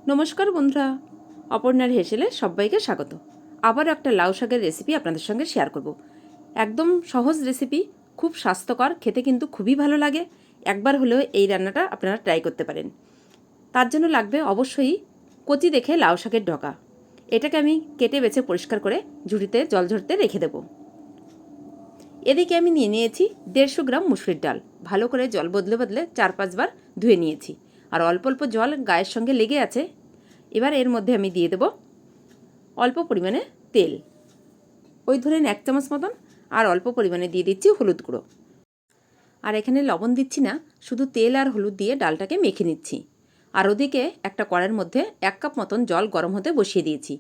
নমস্কার বন্ধুরা, অপর্ণার হেসেলে সবাইকে স্বাগত। আবার একটা লাউ শাকের রেসিপি আপনাদের সঙ্গে শেয়ার করব। একদম সহজ রেসিপি, খুব স্বাস্থ্যকর, খেতে কিন্তু খুবই ভালো লাগে। একবার হলেও এই রান্নাটা আপনারা ট্রাই করতে পারেন। তার জন্য লাগবে অবশ্যই কচি দেখে লাউ শাকের ডগা। এটাকে আমি কেটে বেছে পরিষ্কার করে ঝুড়িতে জল ঝরতে রেখে দেব। এদিকে আমি নিয়ে নিয়েছি 150 গ্রাম মুসুরির ডাল। ভালো করে জল বদলে বদলে 4-5 বার ধুয়ে নিয়েছি, আর অল্প অল্প জল গায়ের সঙ্গে লেগে আছে। এবার এর মধ্যে আমি দিয়ে দেব অল্প পরিমাণে তেল, ওই ধরেন 1 চামচ মতন, আর অল্প পরিমাণে দিয়ে দিচ্ছি হলুদ গুঁড়ো। আর এখানে লবণ দিচ্ছি না, শুধু তেল আর হলুদ দিয়ে ডালটাকে মেখে নিচ্ছি। আর ওদিকে একটা কড়াইয়ের মধ্যে 1 কাপ মতন জল গরম হতে বসিয়ে দিয়েছি।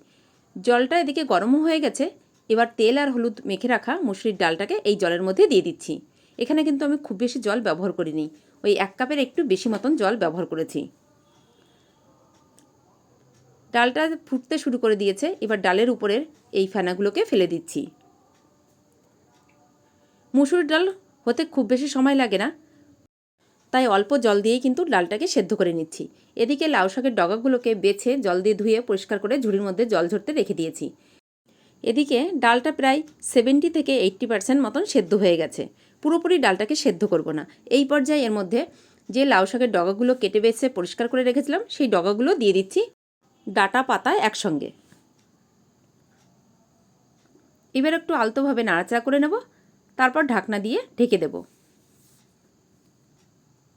জলটা এদিকে গরমও হয়ে গেছে। এবার তেল আর হলুদ মেখে রাখা মুসুরির ডালটাকে এই জলের মধ্যে দিয়ে দিচ্ছি। এখানে কিন্তু আমি খুব বেশি জল ব্যবহার করিনি, ওই 1 কাপের একটু বেশি মতন জল ব্যবহার করেছি। ডালটা ফুটতে শুরু করে দিয়েছে। এবার ডালের উপরের এই ফেনাগুলোকে ফেলে দিচ্ছি। মুসুরির ডাল হতে খুব বেশি সময় লাগে না, তাই অল্প জল দিয়েই কিন্তু ডালটাকে সেদ্ধ করে নিচ্ছি। এদিকে লাউ শাকের ডগাগুলোকে বেছে জল দিয়ে ধুয়ে পরিষ্কার করে ঝুড়ির মধ্যে জল ঝরতে রেখে দিয়েছি। এদিকে ডালটা প্রায় 70 থেকে 80% মতন সেদ্ধ হয়ে গেছে। পুরোপুরি ডালটাকে সেদ্ধ করব না। এই পর্যায়ে এর মধ্যে যে লাউ শাকের ডগাগুলো কেটে বেছে পরিষ্কার করে রেখেছিলাম সেই ডগাগুলো দিয়ে দিচ্ছি ডাটা পাতা একসঙ্গে। এবার একটু আলতোভাবে নাড়াচাড়া করে নেব, তারপর ঢাকনা দিয়ে ঢেকে দেব।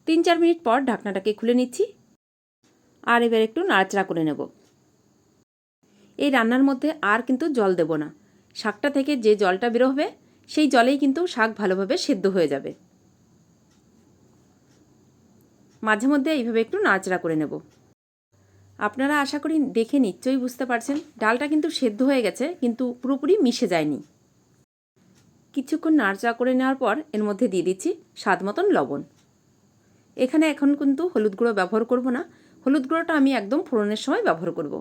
3-4 মিনিট পর ঢাকনাটাকে খুলে নিচ্ছি, আর এবার একটু নাড়াচাড়া করে নেব। এই রান্নার মধ্যে আর কিন্তু জল দেব না। শাকটা থেকে যে জলটা বেরো হবে সেই জলেই কিন্তু শাক ভালোভাবে সেদ্ধ হয়ে যাবে। মাঝে মধ্যে এইভাবে একটু নাড়াচাড়া করে নেব। আপনারা আশা করি দেখে নিশ্চয়ই বুঝতে পারছেন ডালটা কিন্তু সেদ্ধ হয়ে গেছে, কিন্তু পুরোপুরি মিশে যায়নি। কিছুক্ষণ নাড়াচাড়া করে নেওয়ার পর এর মধ্যে দিয়ে দিচ্ছি স্বাদ মতন লবণ। এখানে এখন কিন্তু হলুদ গুঁড়ো ব্যবহার করব না, হলুদ গুঁড়োটা আমি একদম ফোড়নের সময় ব্যবহার করব।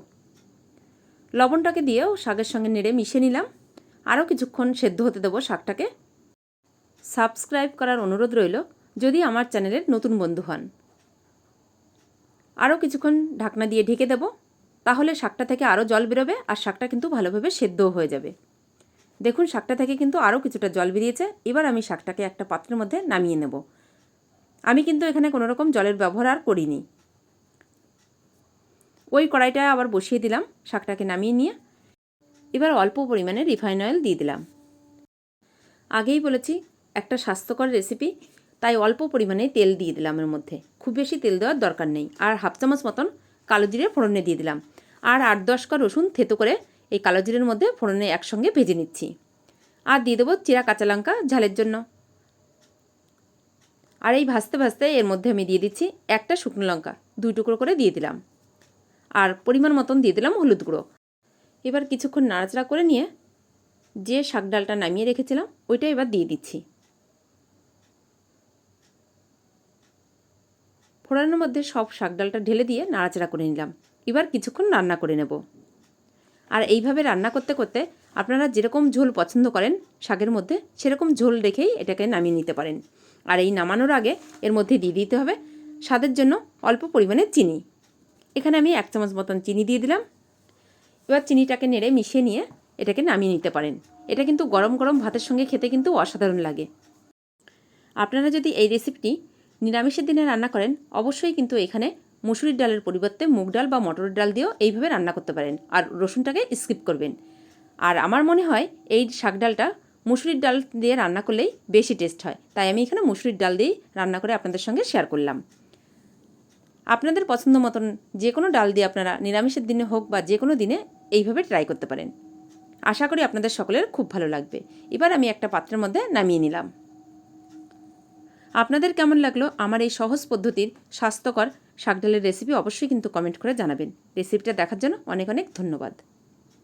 লবণটাকে দিয়েও শাকের সঙ্গে নেড়ে মিশিয়ে নিলাম। আরও কিছুক্ষণ সেদ্ধ হতে দেবো শাকটাকে। সাবস্ক্রাইব করার অনুরোধ রইল যদি আমার চ্যানেলের নতুন বন্ধু হন। আরও কিছুক্ষণ ঢাকনা দিয়ে ঢেকে দেব, তাহলে শাকটা থেকে আরও জল বেরোবে আর শাকটা কিন্তু ভালোভাবে সেদ্ধও হয়ে যাবে। দেখুন শাকটা থেকে কিন্তু আরও কিছুটা জল বেরিয়েছে। এবার আমি শাকটাকে একটা পাত্রের মধ্যে নামিয়ে নেব। আমি কিন্তু এখানে কোনো রকম জলের ব্যবহার আর করিনি। ওই কড়াইটা আবার বসিয়ে দিলাম, শাকটাকে নামিয়ে নিয়ে এবার অল্প পরিমাণে রিফাইন অয়েল দিয়ে দিলাম। আগেই বলেছি একটা স্বাস্থ্যকর রেসিপি, তাই অল্প পরিমাণে তেল দিয়ে দিলাম এর মধ্যে, খুব বেশি তেল দেওয়ার দরকার নেই। আর 1/2 চামচ মতন কালো জিরে ফোড়নে দিয়ে দিলাম, আর 8-10 কোয়া রসুন থেতো করে এই কালো জিরের মধ্যে ফোড়নে একসঙ্গে ভেজে নিচ্ছি। আর দিয়ে দেবো চিরা কাঁচা লঙ্কা ঝালের জন্য। আর এই ভাজতে ভাজতে এর মধ্যে আমি দিয়ে দিচ্ছি একটা শুকনো লঙ্কা 2 টুকরো করে দিয়ে দিলাম, আর পরিমাণ মতন দিয়ে দিলাম হলুদ গুঁড়ো। এবার কিছুক্ষণ নাড়াচাড়া করে নিয়ে যে শাক ডালটা নামিয়ে রেখেছিলাম ওইটা এবার দিয়ে দিচ্ছি। ফোড়নের মধ্যে সব শাক ডালটা ঢেলে দিয়ে নাড়াচাড়া করে নিলাম। এবার কিছুক্ষণ রান্না করে নেব। আর এইভাবে রান্না করতে করতে আপনারা যেরকম ঝোল পছন্দ করেন শাকের মধ্যে সেরকম ঝোল রেখেই এটাকে নামিয়ে নিতে পারেন। আর এই নামানোর আগে এর মধ্যে দিয়ে দিতে হবে স্বাদের জন্য অল্প পরিমাণে চিনি। এখানে আমি 1 চামচ মতন চিনি দিয়ে দিলাম। এবার চিনিটাকে নেড়ে মিশিয়ে নিয়ে এটাকে নামিয়ে নিতে পারেন। এটা কিন্তু গরম গরম ভাতের সঙ্গে খেতে কিন্তু অসাধারণ লাগে। আপনারা যদি এই রেসিপিটি নিরামিষের দিনে রান্না করেন অবশ্যই কিন্তু এখানে মুসুরির ডালের পরিবর্তে মুগ ডাল বা মটরের ডাল দিয়েও এইভাবে রান্না করতে পারেন, আর রসুনটাকে স্কিপ করবেন। আর আমার মনে হয় এই শাক ডালটা মুসুরির ডাল দিয়ে রান্না করলেই বেশি টেস্ট হয়, তাই আমি এখানে মুসুরির ডাল দিয়েই রান্না করে আপনাদের সঙ্গে শেয়ার করলাম। আপনাদের পছন্দ মতন যে কোনো ডাল দিয়ে আপনারা নিরামিষের দিনে হোক বা যে কোনো দিনে এইভাবে ট্রাই করতে পারেন। আশা করি আপনাদের সকলের খুব ভালো লাগবে। এবার আমি একটা পাত্রের মধ্যে নামিয়ে নিলাম। আপনাদের কেমন লাগলো আমার এই সহজ পদ্ধতির স্বাস্থ্যকর শাক ডালের রেসিপি অবশ্যই কিন্তু কমেন্ট করে জানাবেন। রেসিপিটা দেখার জন্য অনেক অনেক ধন্যবাদ।